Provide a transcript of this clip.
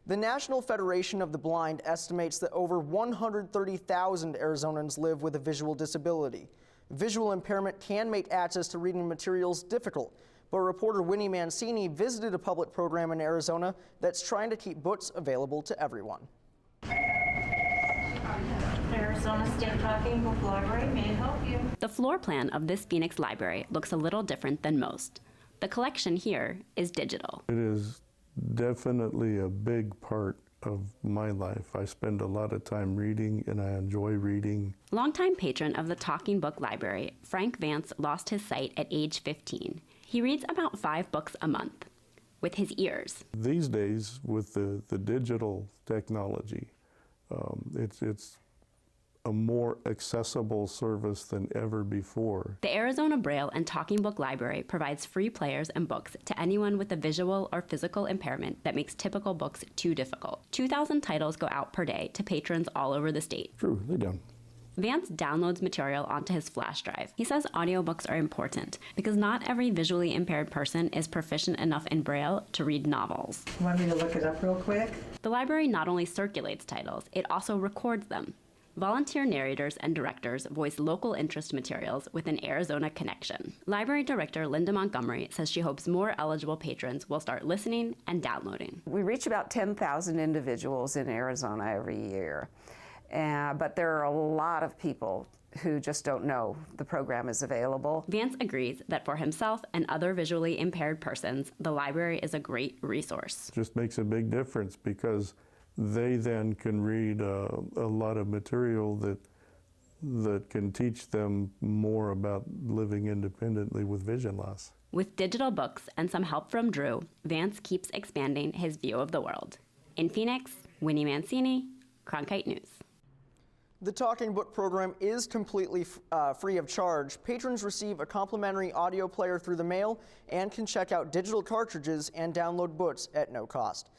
The National Federation of the Blind estimates that over 130,000 Arizonans live with a visual disability. Visual impairment can make access to reading materials difficult, but reporter Winnie Mancini visited a public program in Arizona that's trying to keep books available to everyone. Arizona State Talking Book Library, may I help you? The floor plan of this Phoenix library looks a little different than most. The collection here is digital. It is definitely a big part of my life. I spend a lot of time reading and I enjoy reading. Longtime patron of the Talking Book Library, Frank Vance lost his sight at age 15. He reads about 5 books a month with his ears. These days, with the digital technology, it's a more accessible service than ever before. The Arizona Braille and Talking Book Library provides free players and books to anyone with a visual or physical impairment that makes typical books too difficult. 2,000 titles go out per day to patrons all over the state. True, they're done. Vance downloads material onto his flash drive. He says audiobooks are important because not every visually impaired person is proficient enough in Braille to read novels. You want me to look it up real quick? The library not only circulates titles, it also records them. Volunteer narrators and directors voice local interest materials with an Arizona connection. Library director Linda Montgomery says she hopes more eligible patrons will start listening and downloading. We reach about 10,000 individuals in Arizona every year, but there are a lot of people who just don't know the program is available. Vance agrees that for himself and other visually impaired persons, the library is a great resource. It just makes a big difference because they then can read a lot of material that can teach them more about living independently with vision loss. With digital books and some help from Drew, Vance keeps expanding his view of the world. In Phoenix, Winnie Mancini, Cronkite News. The Talking Book program is completely free of charge. Patrons receive a complimentary audio player through the mail and can check out digital cartridges and download books at no cost.